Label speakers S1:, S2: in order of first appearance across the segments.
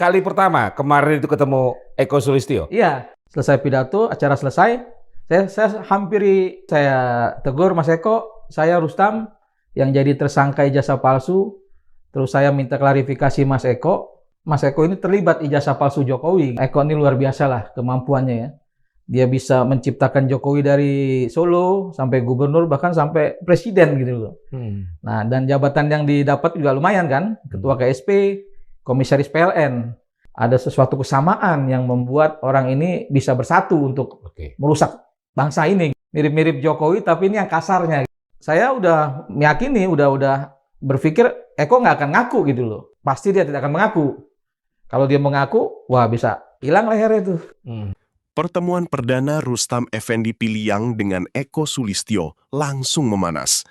S1: kali pertama kemarin itu ketemu Eko Sulistyo?
S2: Iya, selesai pidato, acara selesai, saya hampiri, saya tegur, Mas Eko, saya Rustam yang jadi tersangka ijazah palsu. Terus saya minta klarifikasi Mas Eko. Mas Eko ini terlibat ijazah palsu Jokowi. Eko ini luar biasa lah kemampuannya ya. Dia bisa menciptakan Jokowi dari Solo sampai gubernur bahkan sampai presiden gitu loh. Nah, dan jabatan yang didapat juga lumayan kan, ketua KSP, komisaris PLN. Ada sesuatu kesamaan yang membuat orang ini bisa bersatu untuk merusak bangsa ini. Mirip-mirip Jokowi tapi ini yang kasarnya. Saya udah meyakini, udah berpikir Eko nggak akan ngaku gitu loh. Pasti dia tidak akan mengaku. Kalau dia mengaku, wah bisa hilang lehernya itu.
S3: Pertemuan perdana Rustam Effendi Piliang dengan Eko Sulistyo langsung memanas.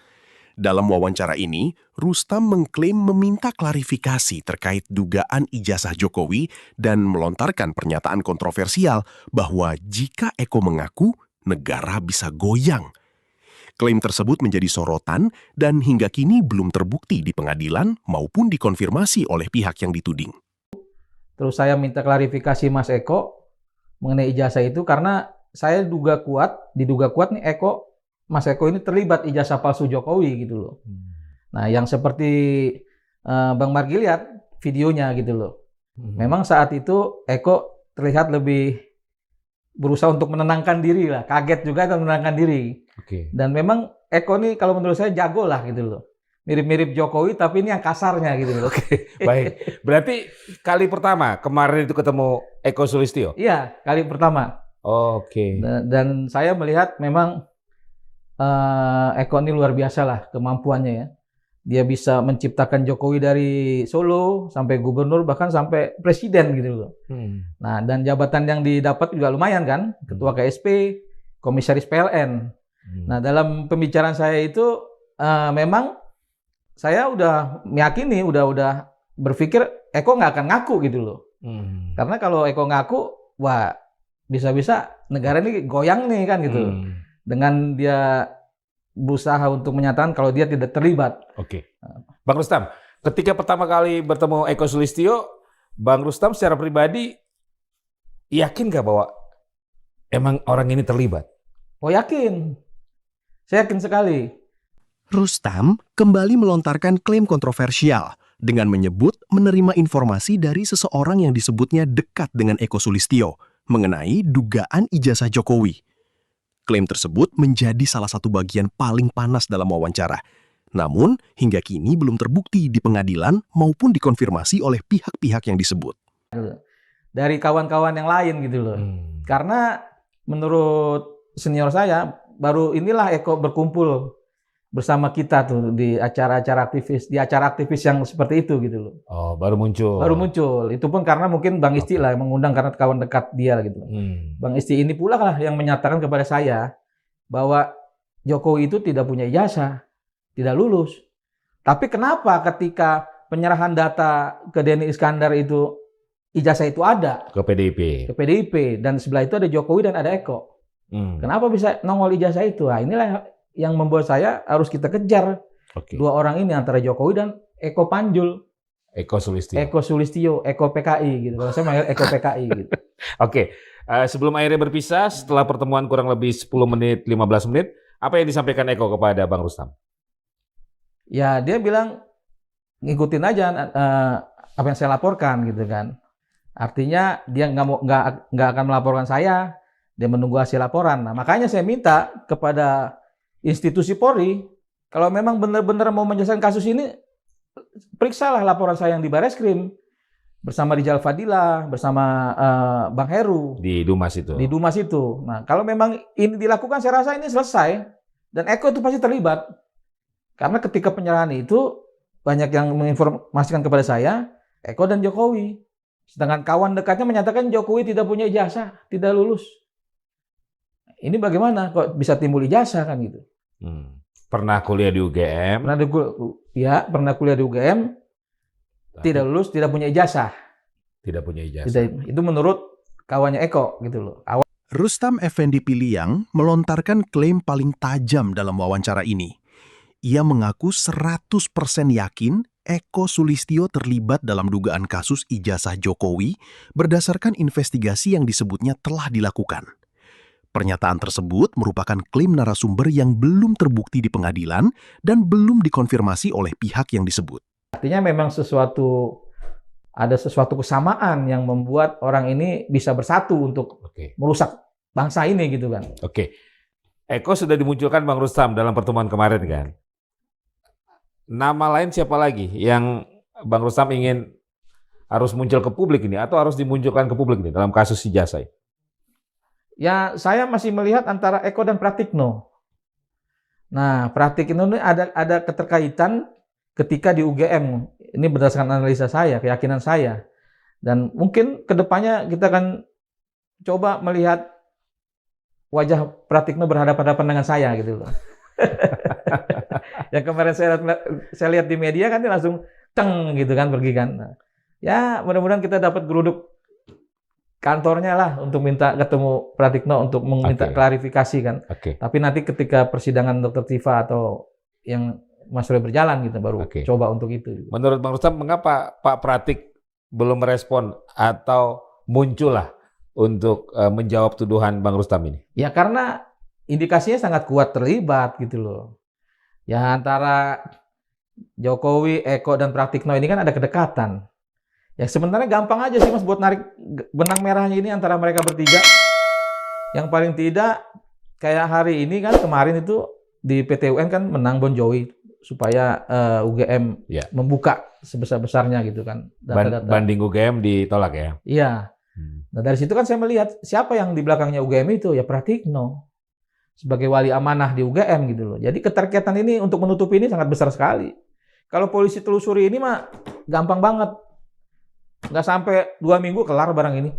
S3: Dalam wawancara ini, Rustam mengklaim meminta klarifikasi terkait dugaan ijazah Jokowi dan melontarkan pernyataan kontroversial bahwa jika Eko mengaku, negara bisa goyang. Klaim tersebut menjadi sorotan dan hingga kini belum terbukti di pengadilan maupun dikonfirmasi oleh pihak yang dituding.
S2: Terus saya minta klarifikasi Mas Eko mengenai ijazah itu karena saya diduga kuat nih Mas Eko ini terlibat ijazah palsu Jokowi gitu loh. Nah, yang seperti Bang Margi lihat videonya gitu loh. Memang saat itu Eko terlihat lebih berusaha untuk menenangkan diri lah, kaget juga dan menenangkan diri. Dan memang Eko nih kalau menurut saya jago lah gitu loh. Mirip-mirip Jokowi tapi ini yang kasarnya gitu loh.
S1: Baik. Berarti kali pertama kemarin itu ketemu Eko Sulistyo?
S2: Iya, kali pertama. Dan saya melihat memang Eko ini luar biasa lah kemampuannya ya. Dia bisa menciptakan Jokowi dari Solo sampai gubernur bahkan sampai presiden gitu loh. Nah, dan jabatan yang didapat juga lumayan kan, ketua KSP, komisaris PLN. Nah, dalam pembicaraan saya itu memang saya udah meyakini, udah berpikir Eko nggak akan ngaku gitu loh. Karena kalau Eko ngaku, wah bisa-bisa negara ini goyang nih kan gitu. Dengan dia berusaha untuk menyatakan kalau dia tidak terlibat.
S1: Bang Rustam, ketika pertama kali bertemu Eko Sulistyo, Bang Rustam secara pribadi yakin nggak bahwa emang orang ini terlibat?
S2: Oh yakin, saya yakin sekali.
S3: Rustam kembali melontarkan klaim kontroversial dengan menyebut menerima informasi dari seseorang yang disebutnya dekat dengan Eko Sulistyo mengenai dugaan ijazah Jokowi. Klaim tersebut menjadi salah satu bagian paling panas dalam wawancara. Namun, hingga kini belum terbukti di pengadilan maupun dikonfirmasi oleh pihak-pihak yang disebut.
S2: Dari kawan-kawan yang lain gitu loh. Karena menurut senior saya, baru inilah Eko berkumpul bersama kita tuh di acara-acara aktivis yang seperti itu gitu loh.
S1: Oh, baru muncul.
S2: Baru muncul. Itu pun karena mungkin Bang Isti lah yang mengundang karena kawan dekat dia gitu. Bang Isti ini pula lah yang menyatakan kepada saya bahwa Jokowi itu tidak punya ijazah, tidak lulus. Tapi kenapa ketika penyerahan data ke Denny Iskandar itu ijazah itu ada
S1: ke PDIP
S2: dan sebelah itu ada Jokowi dan ada Eko. Kenapa bisa nongol ijazah itu? Nah, inilah yang membuat saya harus kita kejar dua orang ini antara Jokowi dan Eko Panjul.
S1: Eko Sulistyo,
S2: Eko PKI gitu. Kalau saya manggil Eko PKI gitu.
S1: Sebelum akhirnya berpisah, setelah pertemuan kurang lebih 10 menit, 15 menit, apa yang disampaikan Eko kepada Bang Rustam?
S2: Ya, dia bilang ngikutin aja apa yang saya laporkan gitu kan. Artinya dia nggak akan melaporkan saya, dia menunggu hasil laporan. Nah, makanya saya minta kepada institusi Polri, kalau memang benar-benar mau menyelesaikan kasus ini, periksalah laporan saya yang di Bareskrim bersama Rijal Fadila, bersama Bang Heru
S1: di Dumas itu.
S2: Nah, kalau memang ini dilakukan, saya rasa ini selesai dan Eko itu pasti terlibat. Karena ketika penyerahan itu banyak yang menginformasikan kepada saya Eko dan Jokowi. Sedangkan kawan dekatnya menyatakan Jokowi tidak punya ijazah, tidak lulus. Ini bagaimana kok bisa timbul ijazah kan gitu?
S1: Pernah kuliah di UGM?
S2: Pernah kuliah di UGM. Tidak lulus, tidak punya ijazah.
S1: Tidak punya ijazah.
S2: Itu menurut kawannya Eko gitu loh.
S3: Rustam Effendi Piliang melontarkan klaim paling tajam dalam wawancara ini. Ia mengaku 100% yakin Eko Sulistyo terlibat dalam dugaan kasus ijazah Jokowi berdasarkan investigasi yang disebutnya telah dilakukan. Pernyataan tersebut merupakan klaim narasumber yang belum terbukti di pengadilan dan belum dikonfirmasi oleh pihak yang disebut.
S2: Artinya memang ada sesuatu kesamaan yang membuat orang ini bisa bersatu untuk merusak bangsa ini gitu kan.
S1: Oke. Eko sudah dimunculkan Bang Rustam dalam pertemuan kemarin kan. Nama lain siapa lagi yang Bang Rustam ingin harus muncul ke publik ini atau harus dimunculkan ke publik ini dalam kasus ijazah?
S2: Ya, saya masih melihat antara Eko dan Pratikno. Nah, Pratikno ini ada keterkaitan ketika di UGM. Ini berdasarkan analisa saya, keyakinan saya. Dan mungkin kedepannya kita akan coba melihat wajah Pratikno berhadapan-hadapan dengan saya gitu loh. Yang kemarin saya lihat di media kan dia langsung ceng gitu kan pergi kan. Nah, ya mudah-mudahan kita dapat geruduk kantornya lah untuk minta ketemu Pratikno untuk meminta klarifikasi kan. Tapi nanti ketika persidangan Dr. Tifa atau yang Mas Roy berjalan gitu baru coba untuk itu.
S1: Menurut Bang Rustam mengapa Pak Pratik belum merespon atau muncul lah untuk menjawab tuduhan Bang Rustam ini? Ya
S2: karena indikasinya sangat kuat terlibat gitu loh. Ya antara Jokowi, Eko, dan Pratikno ini kan ada kedekatan. Ya sebenarnya gampang aja sih Mas buat narik benang merahnya ini antara mereka bertiga. Yang paling tidak kayak hari ini kan kemarin itu di PT UN kan menang Bon Jovi supaya UGM membuka sebesar-besarnya gitu kan. Data-data.
S1: Banding UGM ditolak ya?
S2: Iya. Nah dari situ kan saya melihat siapa yang di belakangnya UGM itu ya Pratikno. Sebagai wali amanah di UGM gitu loh. Jadi keterkaitan ini untuk menutupi ini sangat besar sekali. Kalau polisi telusuri ini mah gampang banget. Nggak sampai 2 minggu kelar barang ini.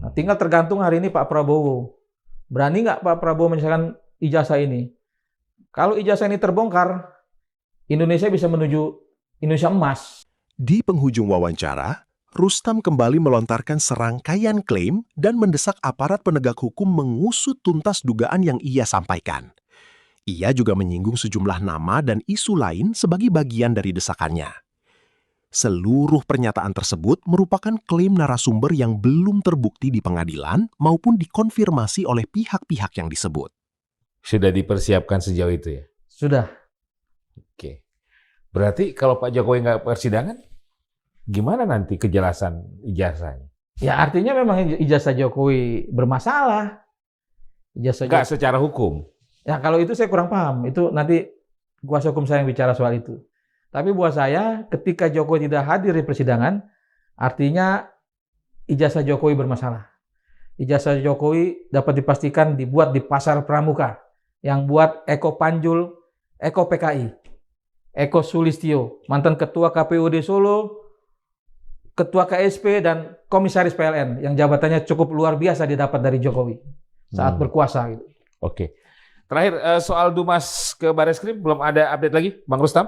S2: Nah, tinggal tergantung hari ini Pak Prabowo. Berani nggak Pak Prabowo menyelesaikan ijazah ini? Kalau ijazah ini terbongkar, Indonesia bisa menuju Indonesia emas.
S3: Di penghujung wawancara, Rustam kembali melontarkan serangkaian klaim dan mendesak aparat penegak hukum mengusut tuntas dugaan yang ia sampaikan. Ia juga menyinggung sejumlah nama dan isu lain sebagai bagian dari desakannya. Seluruh pernyataan tersebut merupakan klaim narasumber yang belum terbukti di pengadilan maupun dikonfirmasi oleh pihak-pihak yang disebut.
S1: Sudah dipersiapkan sejauh itu ya?
S2: Sudah.
S1: Oke. Berarti kalau Pak Jokowi nggak persidangan, gimana nanti kejelasan ijazahnya?
S2: Ya artinya memang ijazah Jokowi bermasalah.
S1: Nggak secara hukum?
S2: Ya kalau itu saya kurang paham. Itu nanti kuasa hukum saya yang bicara soal itu. Tapi buat saya ketika Jokowi tidak hadir di persidangan, artinya ijazah Jokowi bermasalah. Ijazah Jokowi dapat dipastikan dibuat di pasar pramuka. Yang buat Eko Panjul, Eko PKI, Eko Sulistyo, mantan Ketua KPUD Solo, Ketua KSP, dan Komisaris PLN yang jabatannya cukup luar biasa didapat dari Jokowi saat berkuasa. Gitu.
S1: Oke. Terakhir, soal Dumas ke Bareskrim, belum ada update lagi, Bang Rustam?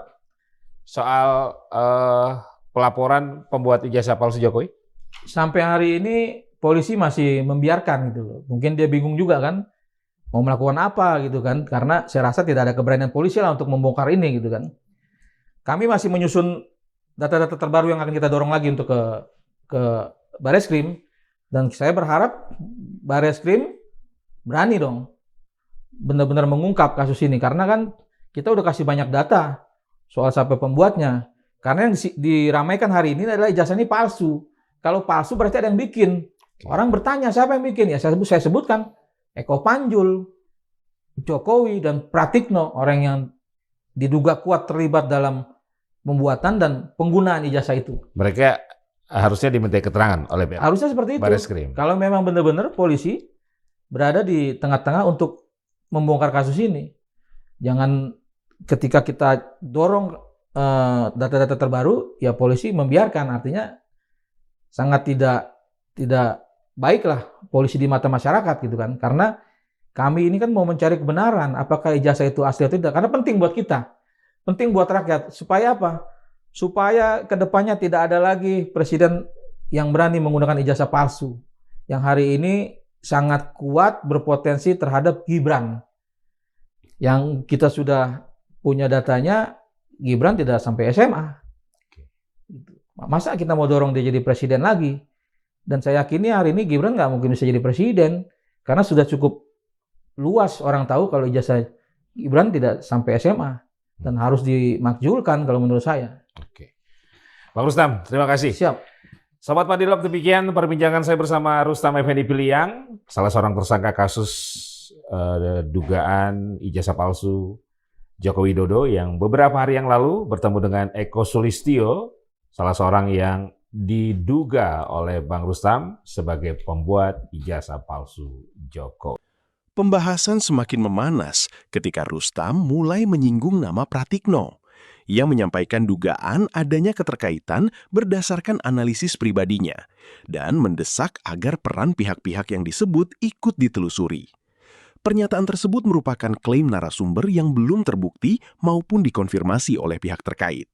S1: Soal pelaporan pembuat ijazah palsu Jokowi?
S2: Sampai hari ini polisi masih membiarkan gitu loh. Mungkin dia bingung juga kan, mau melakukan apa gitu kan, karena saya rasa tidak ada keberanian polisi lah untuk membongkar ini gitu kan. Kami masih menyusun data-data terbaru yang akan kita dorong lagi untuk ke Bareskrim, dan saya berharap Bareskrim berani dong benar-benar mengungkap kasus ini, karena kan kita udah kasih banyak data soal siapa pembuatnya. Karena yang diramaikan hari ini adalah ijazah ini palsu. Kalau palsu berarti ada yang bikin. Orang bertanya siapa yang bikin? Ya saya sebutkan Eko Panjul, Jokowi, dan Pratikno, orang yang diduga kuat terlibat dalam pembuatan dan penggunaan ijazah itu.
S1: Mereka harusnya diminta keterangan oleh pihak
S2: harusnya seperti itu.
S1: Bareskrim.
S2: Kalau memang benar-benar polisi berada di tengah-tengah untuk membongkar kasus ini. Jangan ketika kita dorong data-data terbaru, ya polisi membiarkan. Artinya sangat tidak baiklah polisi di mata masyarakat gitu kan. Karena kami ini kan mau mencari kebenaran apakah ijazah itu asli atau tidak. Karena penting buat kita. Penting buat rakyat. Supaya apa? Supaya kedepannya tidak ada lagi presiden yang berani menggunakan ijazah palsu. Yang hari ini sangat kuat berpotensi terhadap Gibran. Yang kita sudah punya datanya, Gibran tidak sampai SMA. Masa kita mau dorong dia jadi presiden lagi? Dan saya yakini hari ini Gibran nggak mungkin bisa jadi presiden, karena sudah cukup luas orang tahu kalau ijazah Gibran tidak sampai SMA. Dan harus dimakjulkan kalau menurut saya.
S1: Oke. Bang Rustam, terima kasih.
S2: Siap.
S1: Sobat Madilog, demikian perbincangan saya bersama Rustam Effendi Piliang, salah seorang tersangka kasus dugaan ijazah palsu Joko Widodo yang beberapa hari yang lalu bertemu dengan Eko Sulistyo, salah seorang yang diduga oleh Bang Rustam sebagai pembuat ijazah palsu Joko.
S3: Pembahasan semakin memanas ketika Rustam mulai menyinggung nama Pratikno. Ia menyampaikan dugaan adanya keterkaitan berdasarkan analisis pribadinya dan mendesak agar peran pihak-pihak yang disebut ikut ditelusuri. Pernyataan tersebut merupakan klaim narasumber yang belum terbukti maupun dikonfirmasi oleh pihak terkait.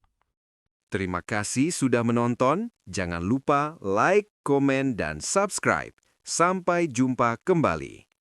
S4: Terima kasih sudah menonton. Jangan lupa like, komen, dan subscribe. Sampai jumpa kembali.